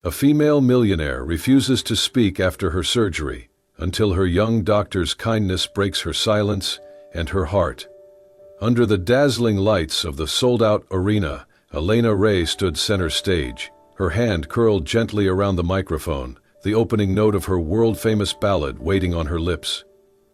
A female millionaire refuses to speak after her surgery, until her young doctor's kindness breaks her silence and her heart. Under the dazzling lights of the sold-out arena, Elena Ray stood center stage, her hand curled gently around the microphone, the opening note of her world-famous ballad waiting on her lips.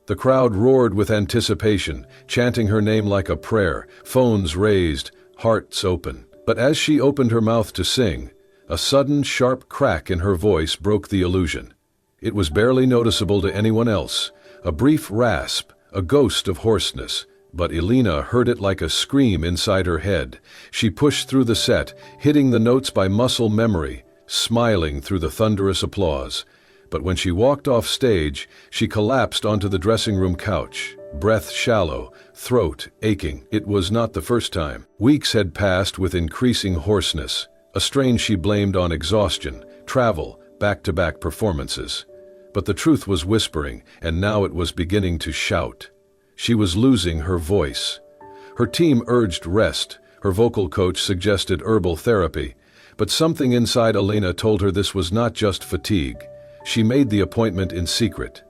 The crowd roared with anticipation, chanting her name like a prayer, phones raised, hearts open. But as she opened her mouth to sing, a sudden sharp crack in her voice broke the illusion. It was barely noticeable to anyone else, a brief rasp, a ghost of hoarseness, but Elena heard it like a scream inside her head. She pushed through the set, hitting the notes by muscle memory, smiling through the thunderous applause. But when she walked off stage, she collapsed onto the dressing room couch, breath shallow, throat aching. It was not the first time. Weeks had passed with increasing hoarseness, a strain she blamed on exhaustion, travel, back-to-back performances. But the truth was whispering, and now it was beginning to shout. She was losing her voice. Her team urged rest, her vocal coach suggested herbal therapy, but something inside Elena told her this was not just fatigue. She made the appointment in secret.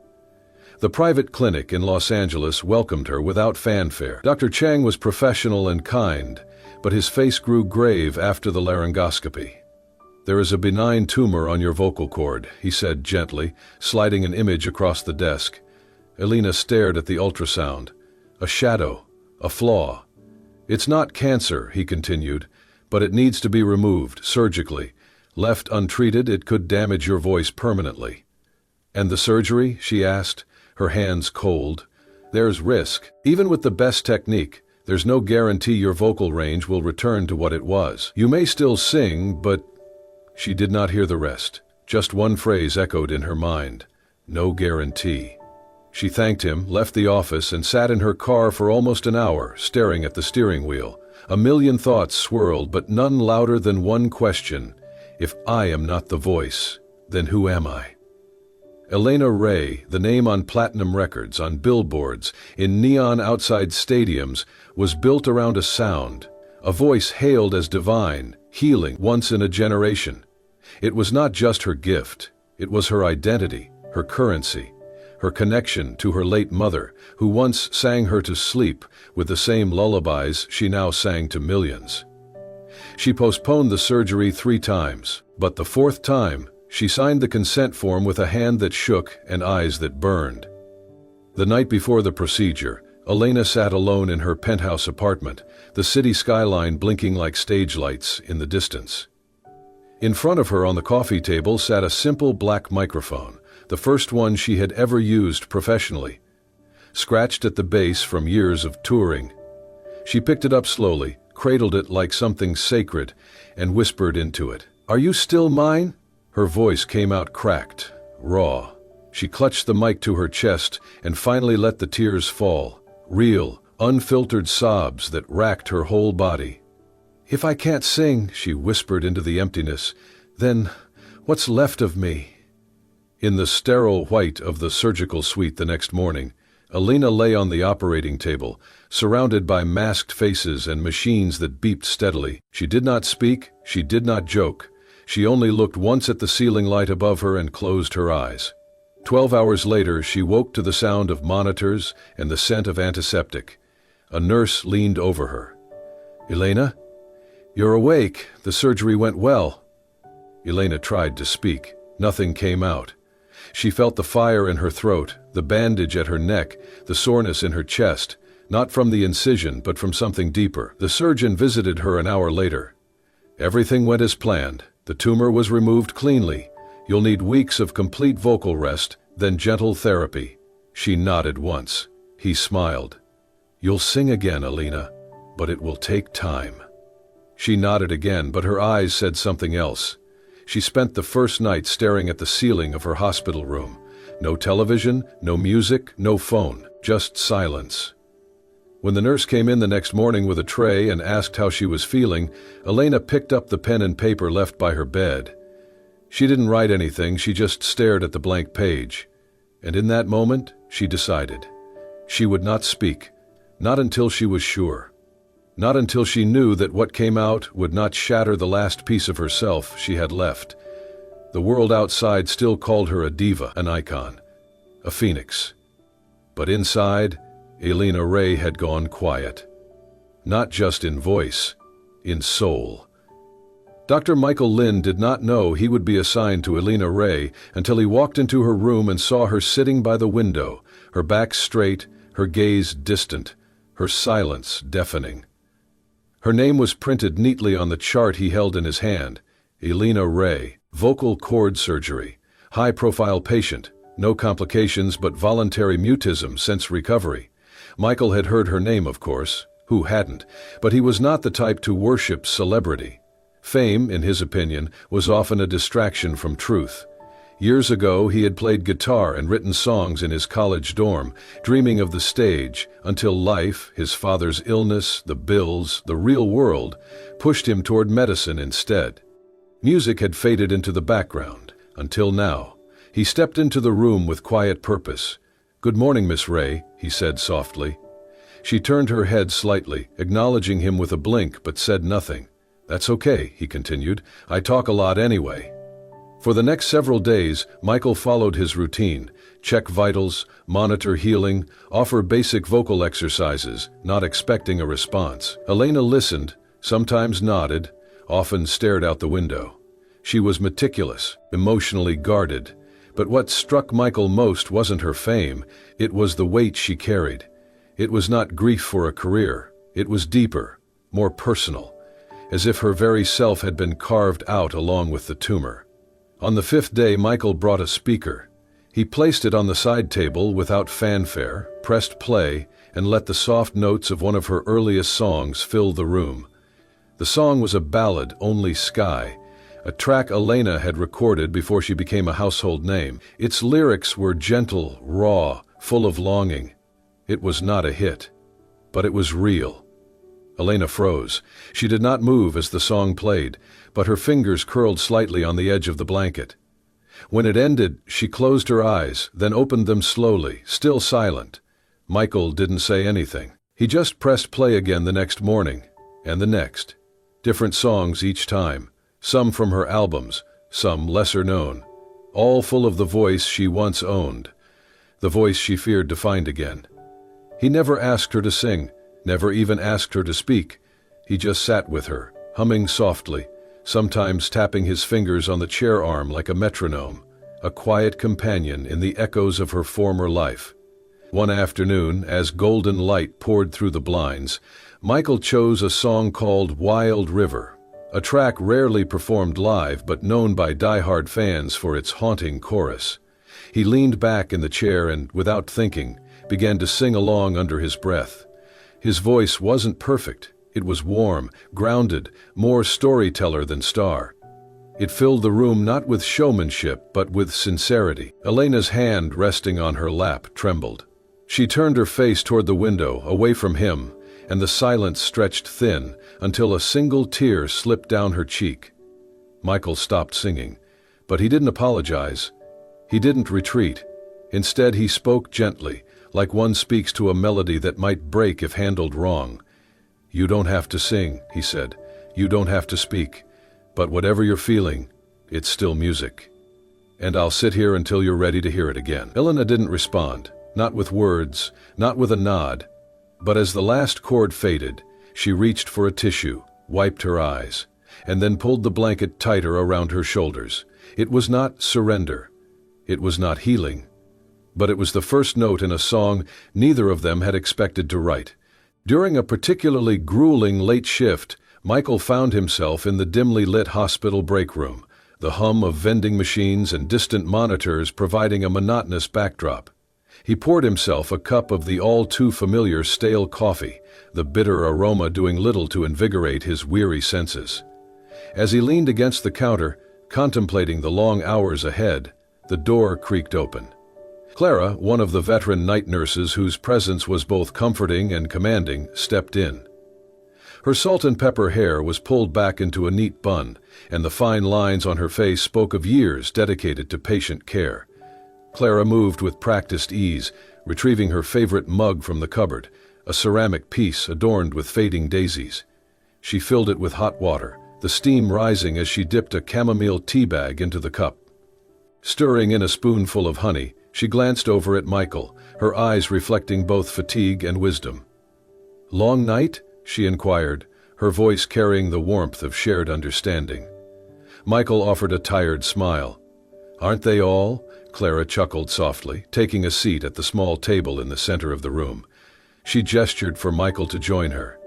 The private clinic in Los Angeles welcomed her without fanfare. Dr. Chang was professional and kind, but his face grew grave after the laryngoscopy. "There is a benign tumor on your vocal cord," he said gently, sliding an image across the desk. Elena stared at the ultrasound. "A shadow, a flaw. It's not cancer," he continued, "but it needs to be removed surgically. Left untreated, it could damage your voice permanently." "And the surgery?" she asked, her hands cold. "There's risk. Even with the best technique, there's no guarantee your vocal range will return to what it was. You may still sing, but—" She did not hear the rest. Just one phrase echoed in her mind. No guarantee. She thanked him, left the office, and sat in her car for almost an hour, staring at the steering wheel. A million thoughts swirled, but none louder than one question. If I am not the voice, then who am I? Elena Ray, the name on platinum records, on billboards, in neon outside stadiums, was built around a sound, a voice hailed as divine, healing, once in a generation. It was not just her gift, it was her identity, her currency, her connection to her late mother, who once sang her to sleep with the same lullabies she now sang to millions. She postponed the surgery 3 times, but the 4th time, she signed the consent form with a hand that shook and eyes that burned. The night before the procedure, Elena sat alone in her penthouse apartment, the city skyline blinking like stage lights in the distance. In front of her on the coffee table sat a simple black microphone, the first one she had ever used professionally. Scratched at the base from years of touring. She picked it up slowly, cradled it like something sacred, and whispered into it. "Are you still mine?" Her voice came out cracked, raw. She clutched the mic to her chest and finally let the tears fall, real, unfiltered sobs that racked her whole body. "If I can't sing," she whispered into the emptiness, "then what's left of me?" In the sterile white of the surgical suite the next morning, Elena lay on the operating table, surrounded by masked faces and machines that beeped steadily. She did not speak, she did not joke. She only looked once at the ceiling light above her and closed her eyes. 12 hours later, she woke to the sound of monitors and the scent of antiseptic. A nurse leaned over her. "Elena? You're awake. The surgery went well." Elena tried to speak. Nothing came out. She felt the fire in her throat, the bandage at her neck, the soreness in her chest, not from the incision but from something deeper. The surgeon visited her an hour later. "Everything went as planned. The tumor was removed cleanly. You'll need weeks of complete vocal rest, then gentle therapy." She nodded once. He smiled. "You'll sing again, Elena, but it will take time." She nodded again, but her eyes said something else. She spent the first night staring at the ceiling of her hospital room. No television, no music, no phone, just silence. When the nurse came in the next morning with a tray and asked how she was feeling, Elena picked up the pen and paper left by her bed. She didn't write anything, she just stared at the blank page. And in that moment, she decided. She would not speak, not until she was sure. Not until she knew that what came out would not shatter the last piece of herself she had left. The world outside still called her a diva, an icon, a phoenix. But inside, Elena Ray had gone quiet. Not just in voice, in soul. Dr. Michael Lynn did not know he would be assigned to Elena Ray until he walked into her room and saw her sitting by the window, her back straight, her gaze distant, her silence deafening. Her name was printed neatly on the chart he held in his hand. Elena Ray, vocal cord surgery, high-profile patient, no complications but voluntary mutism since recovery. Michael had heard her name, of course. Who hadn't? But he was not the type to worship celebrity. Fame, in his opinion, was often a distraction from truth. Years ago, he had played guitar and written songs in his college dorm, dreaming of the stage, until life, his father's illness, the bills, the real world, pushed him toward medicine instead. Music had faded into the background, until now. He stepped into the room with quiet purpose. "Good morning, Miss Ray," he said softly. She turned her head slightly, acknowledging him with a blink, but said nothing. "That's okay," he continued. "I talk a lot anyway." For the next several days, Michael followed his routine: check vitals, monitor healing, offer basic vocal exercises, not expecting a response. Elena listened, sometimes nodded, often stared out the window. She was meticulous, emotionally guarded. But what struck Michael most wasn't her fame, it was the weight she carried. It was not grief for a career, it was deeper, more personal, as if her very self had been carved out along with the tumor. On the 5th day, Michael brought a speaker. He placed it on the side table without fanfare, pressed play, and let the soft notes of one of her earliest songs fill the room. The song was a ballad, "Only Sky," a track Elena had recorded before she became a household name. Its lyrics were gentle, raw, full of longing. It was not a hit, but it was real. Elena froze. She did not move as the song played, but her fingers curled slightly on the edge of the blanket. When it ended, she closed her eyes, then opened them slowly, still silent. Michael didn't say anything. He just pressed play again the next morning, and the next. Different songs each time, some from her albums, some lesser known, all full of the voice she once owned, the voice she feared to find again. He never asked her to sing, never even asked her to speak. He just sat with her, humming softly, sometimes tapping his fingers on the chair arm like a metronome, a quiet companion in the echoes of her former life. One afternoon, as golden light poured through the blinds, Michael chose a song called "Wild River," a track rarely performed live but known by die-hard fans for its haunting chorus. He leaned back in the chair and, without thinking, began to sing along under his breath. His voice wasn't perfect. It was warm, grounded, more storyteller than star. It filled the room not with showmanship but with sincerity. Elena's hand resting on her lap trembled. She turned her face toward the window, away from him, and the silence stretched thin until a single tear slipped down her cheek. Michael stopped singing, but he didn't apologize. He didn't retreat. Instead, he spoke gently, like one speaks to a melody that might break if handled wrong. "You don't have to sing," he said. "You don't have to speak. But whatever you're feeling, it's still music. And I'll sit here until you're ready to hear it again." Elena didn't respond, not with words, not with a nod. But as the last chord faded, she reached for a tissue, wiped her eyes, and then pulled the blanket tighter around her shoulders. It was not surrender. It was not healing. But it was the first note in a song neither of them had expected to write. During a particularly grueling late shift, Michael found himself in the dimly lit hospital break room, the hum of vending machines and distant monitors providing a monotonous backdrop. He poured himself a cup of the all-too-familiar stale coffee, the bitter aroma doing little to invigorate his weary senses. As he leaned against the counter, contemplating the long hours ahead, the door creaked open. Clara, one of the veteran night nurses whose presence was both comforting and commanding, stepped in. Her salt and pepper hair was pulled back into a neat bun, and the fine lines on her face spoke of years dedicated to patient care. Clara moved with practiced ease, retrieving her favorite mug from the cupboard, a ceramic piece adorned with fading daisies. She filled it with hot water, the steam rising as she dipped a chamomile tea bag into the cup. Stirring in a spoonful of honey, she glanced over at Michael, her eyes reflecting both fatigue and wisdom. "Long night?" she inquired, her voice carrying the warmth of shared understanding. Michael offered a tired smile. "Aren't they all?" Clara chuckled softly, taking a seat at the small table in the center of the room. She gestured for Michael to join her.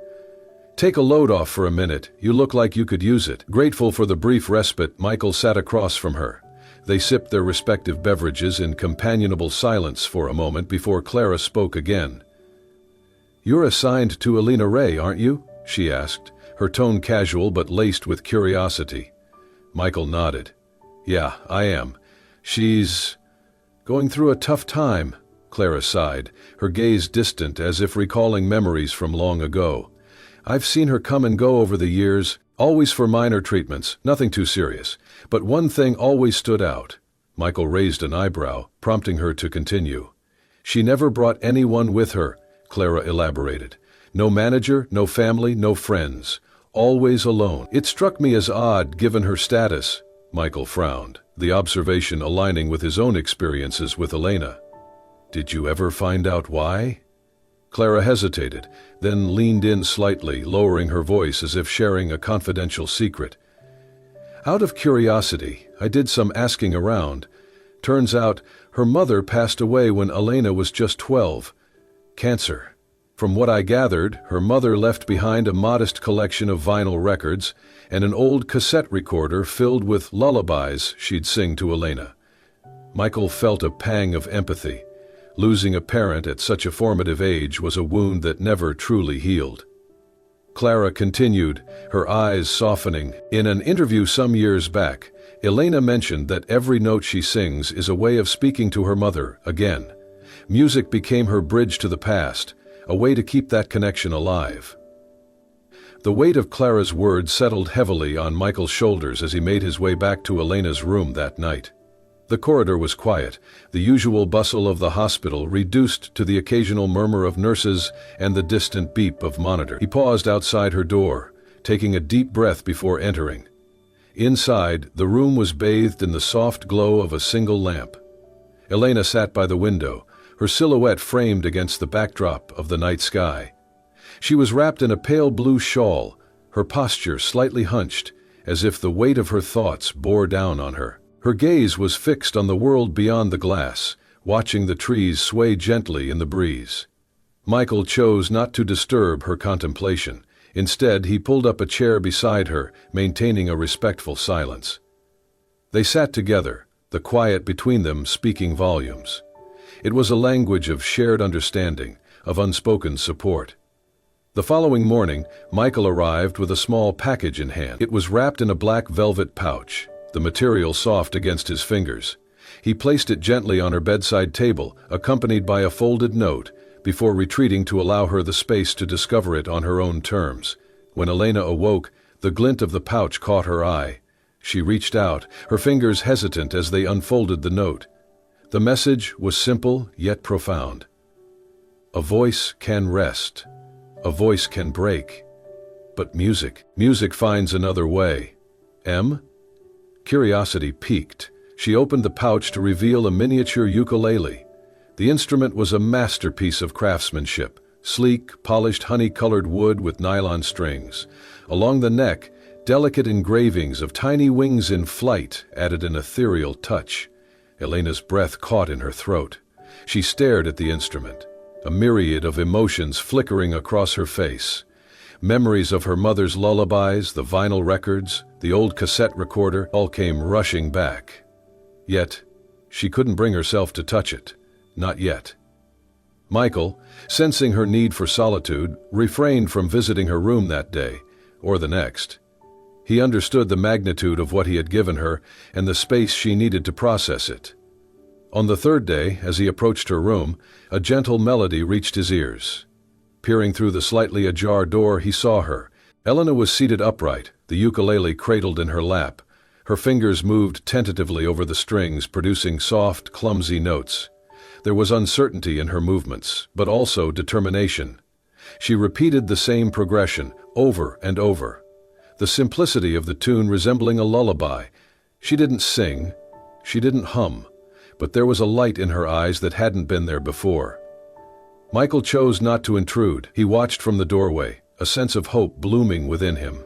"Take a load off for a minute, you look like you could use it." Grateful for the brief respite, Michael sat across from her. They sipped their respective beverages in companionable silence for a moment before Clara spoke again. "You're assigned to Elena Ray, aren't you?" she asked, her tone casual but laced with curiosity. Michael nodded. "Yeah, I am. She's going through a tough time," Clara sighed, her gaze distant as if recalling memories from long ago. "I've seen her come and go over the years, always for minor treatments, nothing too serious. But one thing always stood out." Michael raised an eyebrow, prompting her to continue. "She never brought anyone with her," Clara elaborated. "No manager, no family, no friends. Always alone. It struck me as odd given her status." Michael frowned, the observation aligning with his own experiences with Elena. "Did you ever find out why?" Clara hesitated, then leaned in slightly, lowering her voice as if sharing a confidential secret. "Out of curiosity, I did some asking around. Turns out, her mother passed away when Elena was just 12. Cancer. From what I gathered, her mother left behind a modest collection of vinyl records and an old cassette recorder filled with lullabies she'd sing to Elena." Michael felt a pang of empathy. Losing a parent at such a formative age was a wound that never truly healed. Clara continued, her eyes softening. "In an interview some years back, Elena mentioned that every note she sings is a way of speaking to her mother again. Music became her bridge to the past, a way to keep that connection alive." The weight of Clara's words settled heavily on Michael's shoulders as he made his way back to Elena's room that night. The corridor was quiet, the usual bustle of the hospital reduced to the occasional murmur of nurses and the distant beep of monitor. He paused outside her door, taking a deep breath before entering. Inside, the room was bathed in the soft glow of a single lamp. Elena sat by the window, her silhouette framed against the backdrop of the night sky. She was wrapped in a pale blue shawl, her posture slightly hunched, as if the weight of her thoughts bore down on her. Her gaze was fixed on the world beyond the glass, watching the trees sway gently in the breeze. Michael chose not to disturb her contemplation. Instead, he pulled up a chair beside her, maintaining a respectful silence. They sat together, the quiet between them speaking volumes. It was a language of shared understanding, of unspoken support. The following morning, Michael arrived with a small package in hand. It was wrapped in a black velvet pouch, the material soft against his fingers. He placed it gently on her bedside table, accompanied by a folded note, before retreating to allow her the space to discover it on her own terms. When Elena awoke, the glint of the pouch caught her eye. She reached out, her fingers hesitant as they unfolded the note. The message was simple yet profound. "A voice can rest. A voice can break. But music finds another way. M?" Curiosity piqued. She opened the pouch to reveal a miniature ukulele. The instrument was a masterpiece of craftsmanship, sleek, polished honey-colored wood with nylon strings. Along the neck, delicate engravings of tiny wings in flight added an ethereal touch. Elena's breath caught in her throat. She stared at the instrument, a myriad of emotions flickering across her face. Memories of her mother's lullabies, the vinyl records, the old cassette recorder, all came rushing back. Yet, she couldn't bring herself to touch it. Not yet. Michael, sensing her need for solitude, refrained from visiting her room that day, or the next. He understood the magnitude of what he had given her and the space she needed to process it. On the third day, as he approached her room, a gentle melody reached his ears. Peering through the slightly ajar door, he saw her. Elena was seated upright, the ukulele cradled in her lap. Her fingers moved tentatively over the strings, producing soft, clumsy notes. There was uncertainty in her movements, but also determination. She repeated the same progression, over and over. the simplicity of the tune resembling a lullaby. She didn't sing, she didn't hum, but there was a light in her eyes that hadn't been there before. Michael chose not to intrude. He watched from the doorway, a sense of hope blooming within him.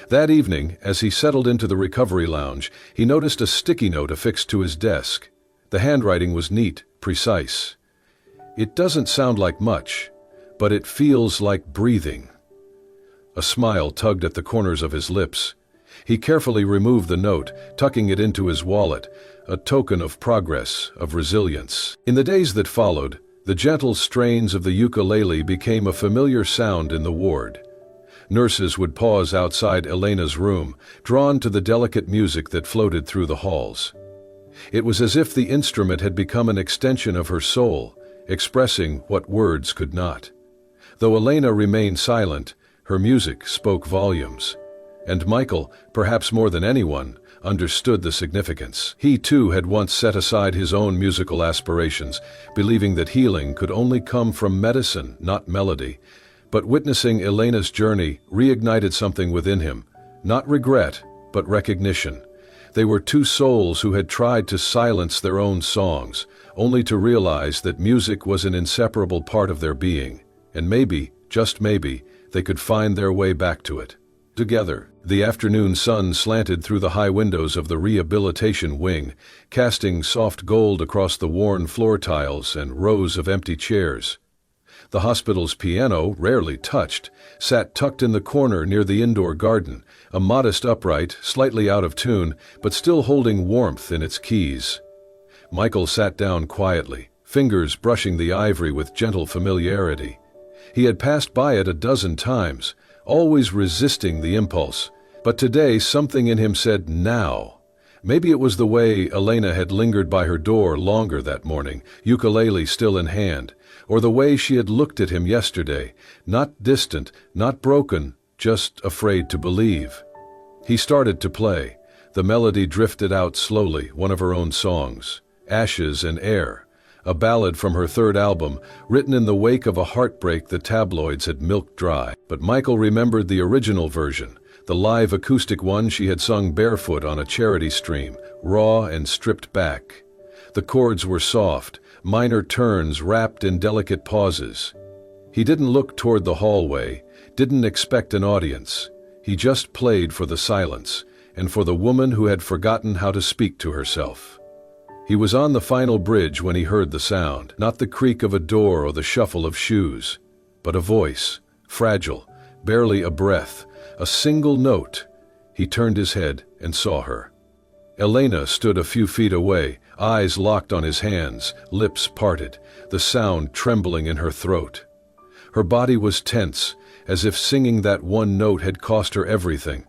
That evening, as he settled into the recovery lounge, he noticed a sticky note affixed to his desk. The handwriting was neat, precise. "It doesn't sound like much, but it feels like breathing." A smile tugged at the corners of his lips. He carefully removed the note, tucking it into his wallet, a token of progress, of resilience. In the days that followed, the gentle strains of the ukulele became a familiar sound in the ward. Nurses would pause outside Elena's room, drawn to the delicate music that floated through the halls. It was as if the instrument had become an extension of her soul, expressing what words could not. Though Elena remained silent, her music spoke volumes. And Michael, perhaps more than anyone, understood the significance. He too had once set aside his own musical aspirations, believing that healing could only come from medicine, not melody. But witnessing Elena's journey reignited something within him, not regret, but recognition. They were two souls who had tried to silence their own songs, only to realize that music was an inseparable part of their being, and maybe, just maybe, they could find their way back to it. Together, the afternoon sun slanted through the high windows of the rehabilitation wing, casting soft gold across the worn floor tiles and rows of empty chairs. The hospital's piano, rarely touched, sat tucked in the corner near the indoor garden, a modest upright, slightly out of tune, but still holding warmth in its keys. Michael sat down quietly, fingers brushing the ivory with gentle familiarity. He had passed by it a dozen times, always resisting the impulse, but today something in him said now. Maybe it was the way Elena had lingered by her door longer that morning, ukulele still in hand, or the way she had looked at him yesterday, not distant, not broken, just afraid to believe. He started to play. The melody drifted out slowly, one of her own songs, Ashes and Air, a ballad from her third album, written in the wake of a heartbreak the tabloids had milked dry. But Michael remembered the original version, the live acoustic one she had sung barefoot on a charity stream, raw and stripped back. The chords were soft, minor turns wrapped in delicate pauses. He didn't look toward the hallway, didn't expect an audience. He just played for the silence, and for the woman who had forgotten how to speak to herself. He was on the final bridge when he heard the sound, not the creak of a door or the shuffle of shoes, but a voice, fragile, barely a breath, a single note. He turned his head and saw her. Elena stood a few feet away, eyes locked on his hands, lips parted, the sound trembling in her throat. Her body was tense, as if singing that one note had cost her everything.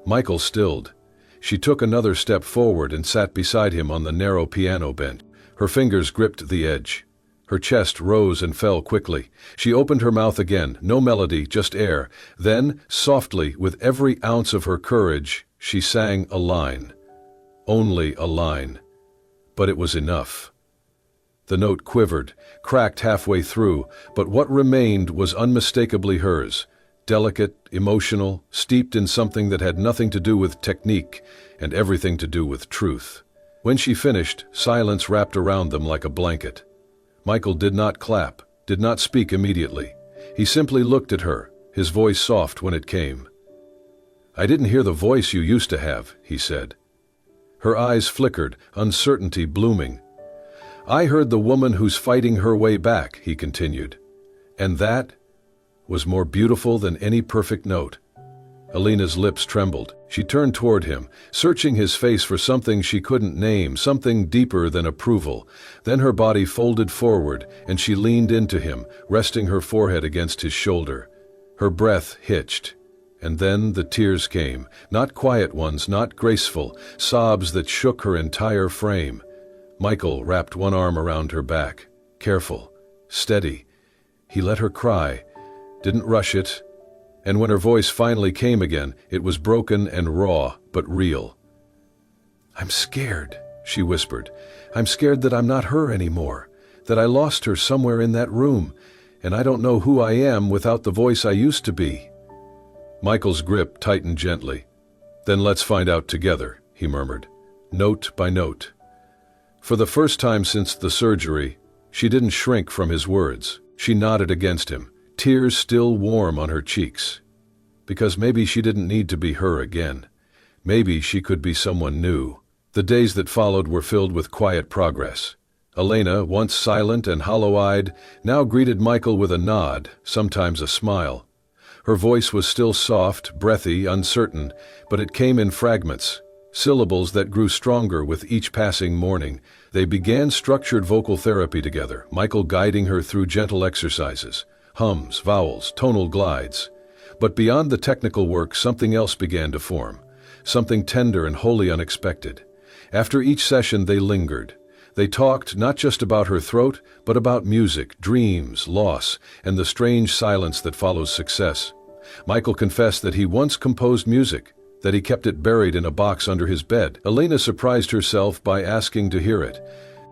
Michael stilled. She took another step forward and sat beside him on the narrow piano bench. Her fingers gripped the edge. Her chest rose and fell quickly. She opened her mouth again, no melody, just air. Then, softly, with every ounce of her courage, she sang a line. Only a line. But it was enough. The note quivered, cracked halfway through, but what remained was unmistakably hers. Delicate, emotional, steeped in something that had nothing to do with technique and everything to do with truth. When she finished, silence wrapped around them like a blanket. Michael did not clap, did not speak immediately. He simply looked at her, his voice soft when it came. "I didn't hear the voice you used to have," he said. Her eyes flickered, uncertainty blooming. "I heard the woman who's fighting her way back," he continued. "And that was more beautiful than any perfect note." Elena's lips trembled. She turned toward him, searching his face for something she couldn't name, something deeper than approval. Then her body folded forward, and she leaned into him, resting her forehead against his shoulder. Her breath hitched. And then the tears came, not quiet ones, not graceful, sobs that shook her entire frame. Michael wrapped one arm around her back. Careful, steady. He let her cry, didn't rush it, and when her voice finally came again, it was broken and raw, but real. "I'm scared," she whispered. "I'm scared that I'm not her anymore, that I lost her somewhere in that room, and I don't know who I am without the voice I used to be." Michael's grip tightened gently. "Then let's find out together," he murmured, note by note. For the first time since the surgery, she didn't shrink from his words. She nodded against him, tears still warm on her cheeks. Because maybe she didn't need to be her again. Maybe she could be someone new. The days that followed were filled with quiet progress. Elena, once silent and hollow-eyed, now greeted Michael with a nod, sometimes a smile. Her voice was still soft, breathy, uncertain, but it came in fragments, syllables that grew stronger with each passing morning. They began structured vocal therapy together, Michael guiding her through gentle exercises, hums, vowels, tonal glides. But beyond the technical work, something else began to form, something tender and wholly unexpected. After each session, they lingered. They talked not just about her throat, but about music, dreams, loss, and the strange silence that follows success. Michael confessed that he once composed music, that he kept it buried in a box under his bed. Elena surprised herself by asking to hear it.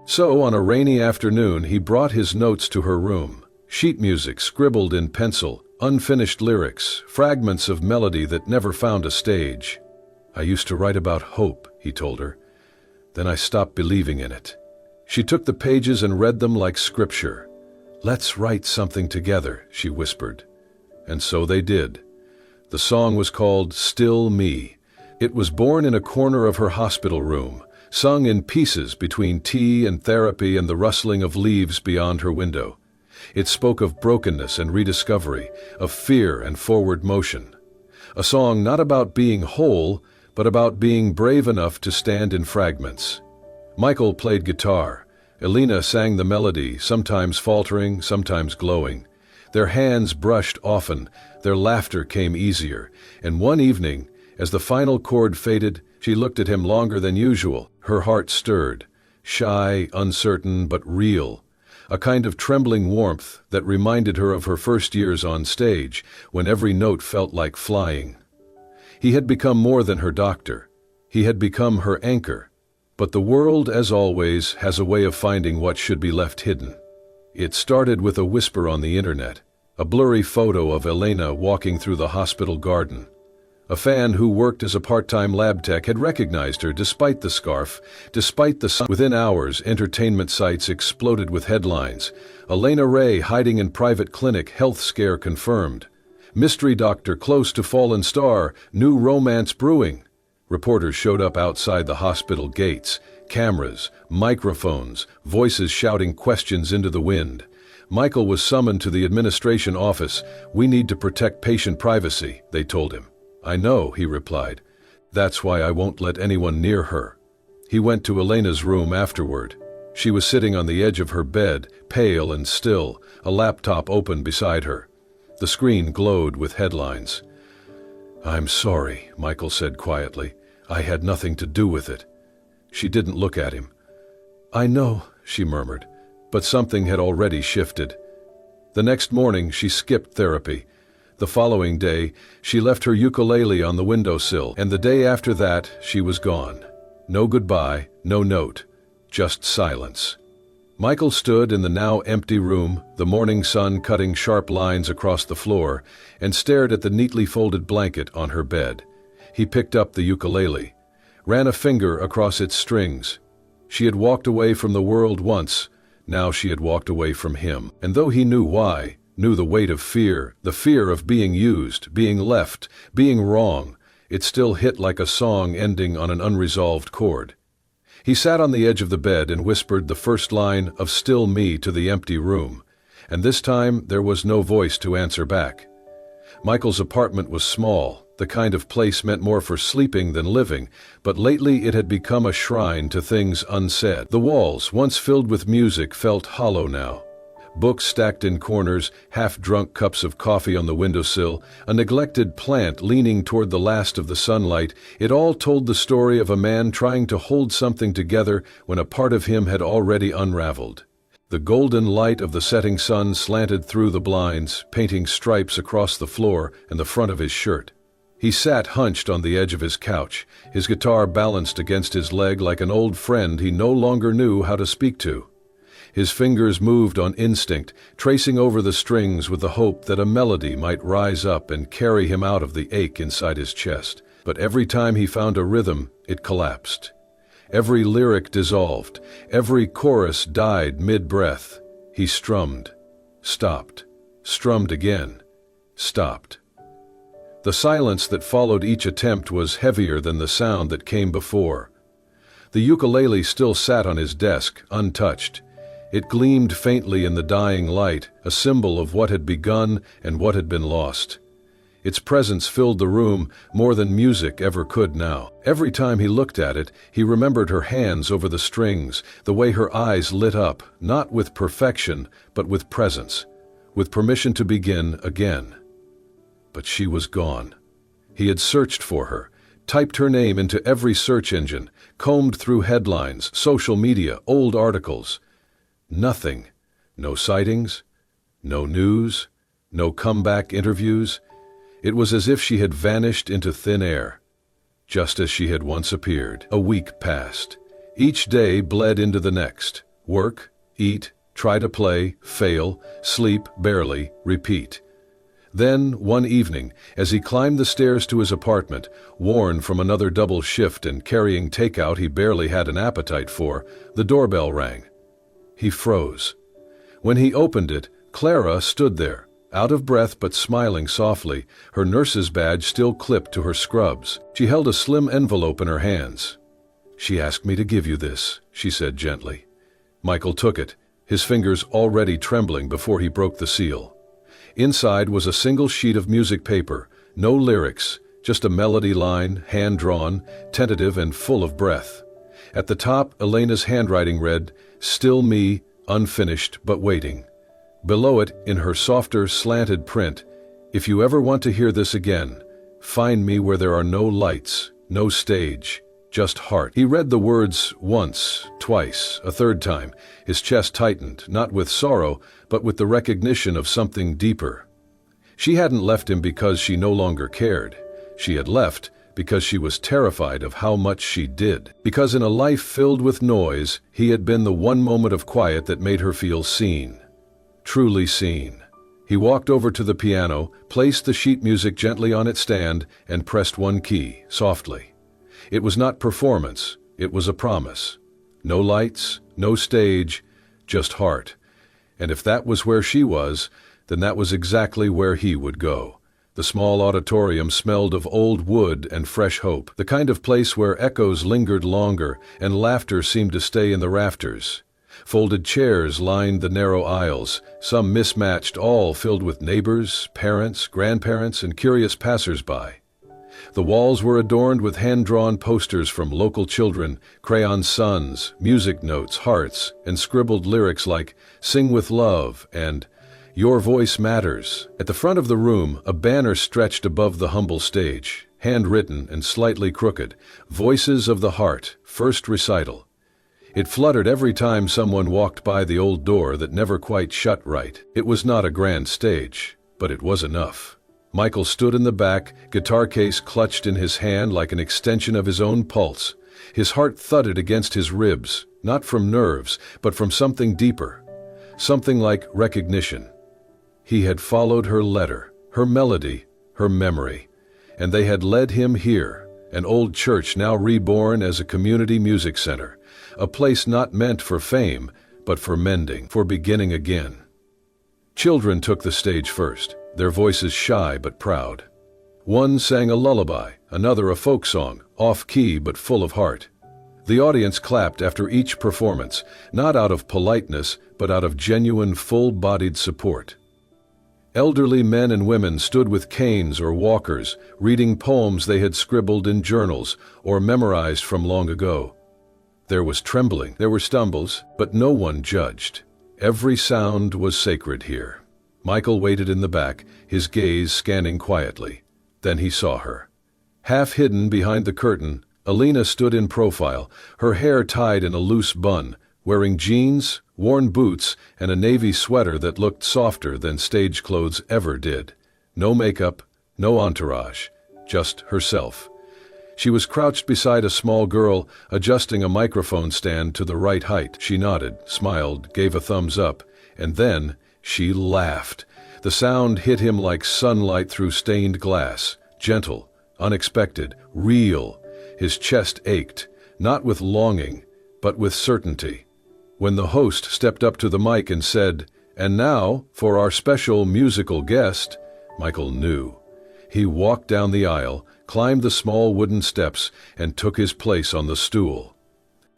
So, on a rainy afternoon, he brought his notes to her room. Sheet music scribbled in pencil, unfinished lyrics, fragments of melody that never found a stage. "I used to write about hope," he told her. "Then I stopped believing in it." She took the pages and read them like scripture. "Let's write something together," she whispered. And so they did. The song was called "Still Me." It was born in a corner of her hospital room, sung in pieces between tea and therapy and the rustling of leaves beyond her window. It spoke of brokenness and rediscovery, of fear and forward motion. A song not about being whole, but about being brave enough to stand in fragments. Michael played guitar. Elena sang the melody, sometimes faltering, sometimes glowing. Their hands brushed often, their laughter came easier, and one evening, as the final chord faded, she looked at him longer than usual. Her heart stirred, shy, uncertain, but real. A kind of trembling warmth that reminded her of her first years on stage, when every note felt like flying. He had become more than her doctor. He had become her anchor. But the world, as always, has a way of finding what should be left hidden. It started with a whisper on the internet, a blurry photo of Elena walking through the hospital garden. A fan who worked as a part-time lab tech had recognized her despite the scarf, despite the sun. Within hours, entertainment sites exploded with headlines. Elena Ray hiding in private clinic, health scare confirmed. Mystery doctor close to fallen star, new romance brewing. Reporters showed up outside the hospital gates, cameras, microphones, voices shouting questions into the wind. Michael was summoned to the administration office. "We need to protect patient privacy," they told him. "I know," he replied. "That's why I won't let anyone near her." He went to Elena's room afterward. She was sitting on the edge of her bed, pale and still, a laptop open beside her. The screen glowed with headlines. "I'm sorry," Michael said quietly. "I had nothing to do with it." She didn't look at him. "I know," she murmured, but something had already shifted. The next morning, she skipped therapy. The following day, she left her ukulele on the windowsill, and the day after that, she was gone. No goodbye, no note, just silence. Michael stood in the now empty room, the morning sun cutting sharp lines across the floor, and stared at the neatly folded blanket on her bed. He picked up the ukulele, ran a finger across its strings. She had walked away from the world once, now she had walked away from him. And though he knew why, knew the weight of fear, the fear of being used, being left, being wrong, it still hit like a song ending on an unresolved chord. He sat on the edge of the bed and whispered the first line of "Still Me" to the empty room, and this time there was no voice to answer back. Michael's apartment was small, the kind of place meant more for sleeping than living, but lately it had become a shrine to things unsaid. The walls, once filled with music, felt hollow now. Books stacked in corners, half-drunk cups of coffee on the windowsill, a neglected plant leaning toward the last of the sunlight, it all told the story of a man trying to hold something together when a part of him had already unraveled. The golden light of the setting sun slanted through the blinds, painting stripes across the floor and the front of his shirt. He sat hunched on the edge of his couch, his guitar balanced against his leg like an old friend he no longer knew how to speak to. His fingers moved on instinct, tracing over the strings with the hope that a melody might rise up and carry him out of the ache inside his chest. But every time he found a rhythm, it collapsed. Every lyric dissolved, every chorus died mid-breath. He strummed, stopped, strummed again, stopped. The silence that followed each attempt was heavier than the sound that came before. The ukulele still sat on his desk, untouched. It gleamed faintly in the dying light, a symbol of what had begun and what had been lost. Its presence filled the room more than music ever could now. Every time he looked at it, he remembered her hands over the strings, the way her eyes lit up, not with perfection, but with presence, with permission to begin again. But she was gone. He had searched for her, typed her name into every search engine, combed through headlines, social media, old articles. Nothing. No sightings, no news, no comeback interviews. It was as if she had vanished into thin air, just as she had once appeared. A week passed. Each day bled into the next. Work, eat, try to play, fail, sleep, barely, repeat. Then, one evening, as he climbed the stairs to his apartment, worn from another double shift and carrying takeout he barely had an appetite for, the doorbell rang. He froze. When he opened it, Clara stood there, out of breath but smiling softly, her nurse's badge still clipped to her scrubs. She held a slim envelope in her hands. "She asked me to give you this," she said gently. Michael took it, his fingers already trembling before he broke the seal. Inside was a single sheet of music paper, no lyrics, just a melody line, hand-drawn, tentative and full of breath. At the top, Elena's handwriting read, "Still me, unfinished but waiting." Below it, in her softer, slanted print, "If you ever want to hear this again, find me where there are no lights, no stage, just heart." He read the words once, twice, a third time. His chest tightened, not with sorrow, but with the recognition of something deeper. She hadn't left him because she no longer cared. She had left because she was terrified of how much she did. Because in a life filled with noise, he had been the one moment of quiet that made her feel seen. Truly seen. He walked over to the piano, placed the sheet music gently on its stand, and pressed one key, softly. It was not performance, it was a promise. No lights, no stage, just heart. And if that was where she was, then that was exactly where he would go. The small auditorium smelled of old wood and fresh hope, the kind of place where echoes lingered longer and laughter seemed to stay in the rafters. Folded chairs lined the narrow aisles, some mismatched, all filled with neighbors, parents, grandparents, and curious passers-by. The walls were adorned with hand-drawn posters from local children, crayon suns, music notes, hearts, and scribbled lyrics like "Sing with Love" and "Your Voice Matters." At the front of the room, a banner stretched above the humble stage, handwritten and slightly crooked, "Voices of the Heart, First Recital." It fluttered every time someone walked by the old door that never quite shut right. It was not a grand stage, but it was enough. Michael stood in the back, guitar case clutched in his hand like an extension of his own pulse. His heart thudded against his ribs, not from nerves, but from something deeper. Something like recognition. He had followed her letter, her melody, her memory, and they had led him here, an old church now reborn as a community music center. A place not meant for fame, but for mending, for beginning again. Children took the stage first, their voices shy but proud. One sang a lullaby, another a folk song, off-key but full of heart. The audience clapped after each performance, not out of politeness, but out of genuine, full-bodied support. Elderly men and women stood with canes or walkers, reading poems they had scribbled in journals or memorized from long ago. There was trembling, there were stumbles, but no one judged. Every sound was sacred here. Michael waited in the back, his gaze scanning quietly. Then he saw her. Half hidden behind the curtain, Elena stood in profile, her hair tied in a loose bun, wearing jeans, worn boots, and a navy sweater that looked softer than stage clothes ever did. No makeup, no entourage, just herself. She was crouched beside a small girl, adjusting a microphone stand to the right height. She nodded, smiled, gave a thumbs up, and then she laughed. The sound hit him like sunlight through stained glass, gentle, unexpected, real. His chest ached, not with longing, but with certainty. When the host stepped up to the mic and said, "And now, for our special musical guest," Michael knew. He walked down the aisle, climbed the small wooden steps, and took his place on the stool.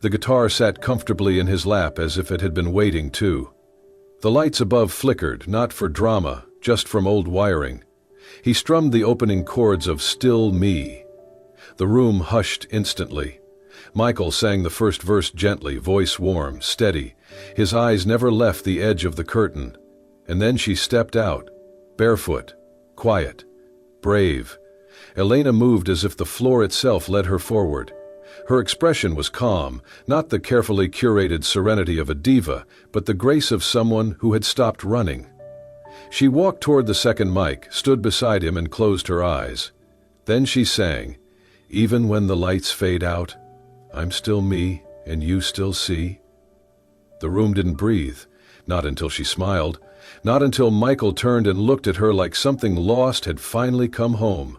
The guitar sat comfortably in his lap as if it had been waiting too. The lights above flickered, not for drama, just from old wiring. He strummed the opening chords of "Still Me." The room hushed instantly. Michael sang the first verse gently, voice warm, steady. His eyes never left the edge of the curtain. And then she stepped out, barefoot, quiet, brave. Elena moved as if the floor itself led her forward. Her expression was calm, not the carefully curated serenity of a diva, but the grace of someone who had stopped running. She walked toward the second mic, stood beside him, and closed her eyes. Then she sang, "Even when the lights fade out, I'm still me, and you still see." The room didn't breathe, not until she smiled, not until Michael turned and looked at her like something lost had finally come home.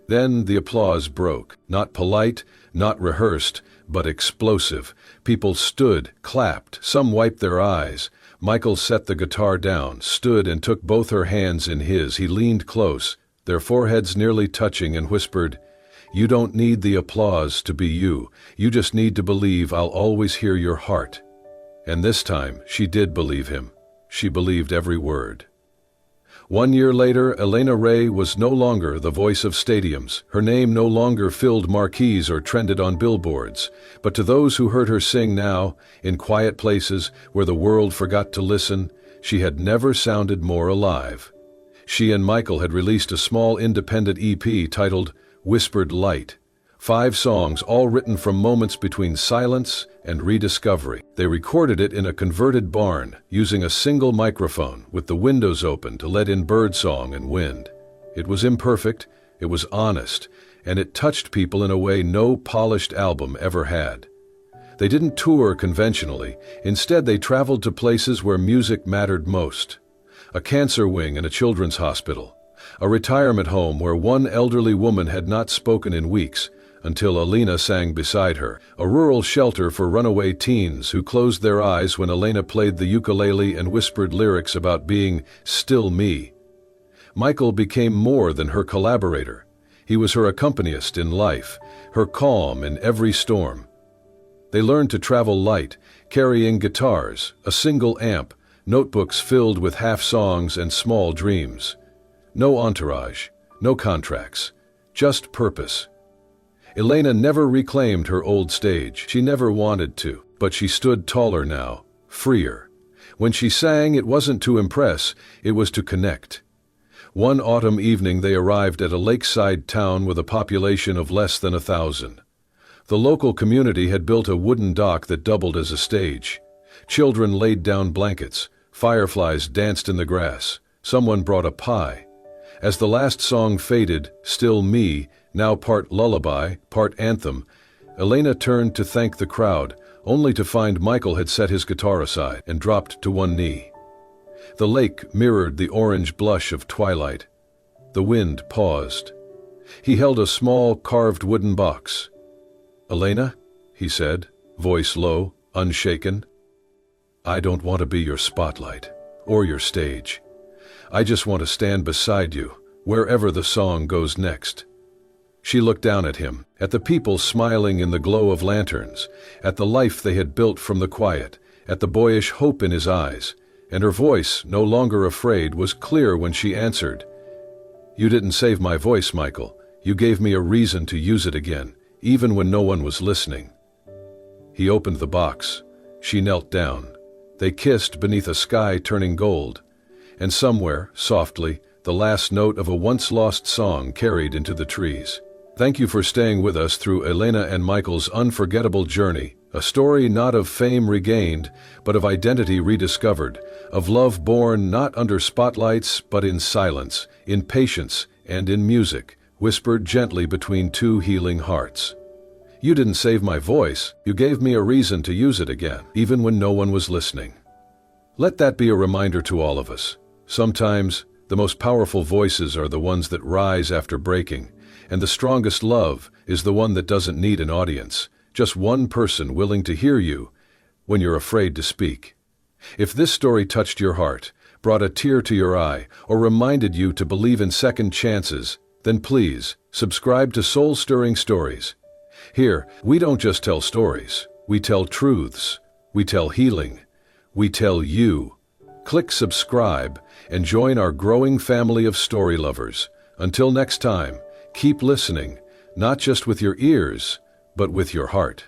Then the applause broke, not polite, not rehearsed, but explosive. People stood, clapped, some wiped their eyes. Michael set the guitar down, stood and took both her hands in his. He leaned close, their foreheads nearly touching, and whispered, "You don't need the applause to be you. You just need to believe I'll always hear your heart." And this time, she did believe him. She believed every word. 1 year later, Elena Ray was no longer the voice of stadiums. Her name no longer filled marquees or trended on billboards. But to those who heard her sing now, in quiet places where the world forgot to listen, she had never sounded more alive. She and Michael had released a small independent EP titled Whispered Light. 5 songs, all written from moments between silence and rediscovery. They recorded it in a converted barn, using a single microphone, with the windows open to let in birdsong and wind. It was imperfect, it was honest, and it touched people in a way no polished album ever had. They didn't tour conventionally. Instead, they traveled to places where music mattered most. A cancer wing in a children's hospital. A retirement home where one elderly woman had not spoken in weeks, until Elena sang beside her. A rural shelter for runaway teens who closed their eyes when Elena played the ukulele and whispered lyrics about being still me. Michael became more than her collaborator. He was her accompanist in life, her calm in every storm. They learned to travel light, carrying guitars, a single amp, notebooks filled with half songs and small dreams. No entourage, no contracts, just purpose. Elena never reclaimed her old stage. She never wanted to, but she stood taller now, freer. When she sang, it wasn't to impress, it was to connect. One autumn evening they arrived at a lakeside town with a population of less than 1,000. The local community had built a wooden dock that doubled as a stage. Children laid down blankets, fireflies danced in the grass, someone brought a pie. As the last song faded, Still Me, now part lullaby, part anthem, Elena turned to thank the crowd, only to find Michael had set his guitar aside and dropped to one knee. The lake mirrored the orange blush of twilight. The wind paused. He held a small carved wooden box. "Elena," he said, voice low, unshaken, "I don't want to be your spotlight or your stage. I just want to stand beside you, wherever the song goes next." She looked down at him, at the people smiling in the glow of lanterns, at the life they had built from the quiet, at the boyish hope in his eyes, and her voice, no longer afraid, was clear when she answered, "You didn't save my voice, Michael. You gave me a reason to use it again, even when no one was listening." He opened the box. She knelt down. They kissed beneath a sky turning gold, and somewhere, softly, the last note of a once-lost song carried into the trees. Thank you for staying with us through Elena and Michael's unforgettable journey, a story not of fame regained, but of identity rediscovered, of love born not under spotlights, but in silence, in patience, and in music, whispered gently between two healing hearts. You didn't save my voice, you gave me a reason to use it again, even when no one was listening. Let that be a reminder to all of us. Sometimes, the most powerful voices are the ones that rise after breaking, and the strongest love is the one that doesn't need an audience, just one person willing to hear you when you're afraid to speak. If this story touched your heart, brought a tear to your eye, or reminded you to believe in second chances, then please, subscribe to Soul-Stirring Stories. Here, we don't just tell stories, we tell truths, we tell healing, we tell you. Click subscribe and join our growing family of story lovers. Until next time, keep listening, not just with your ears, but with your heart.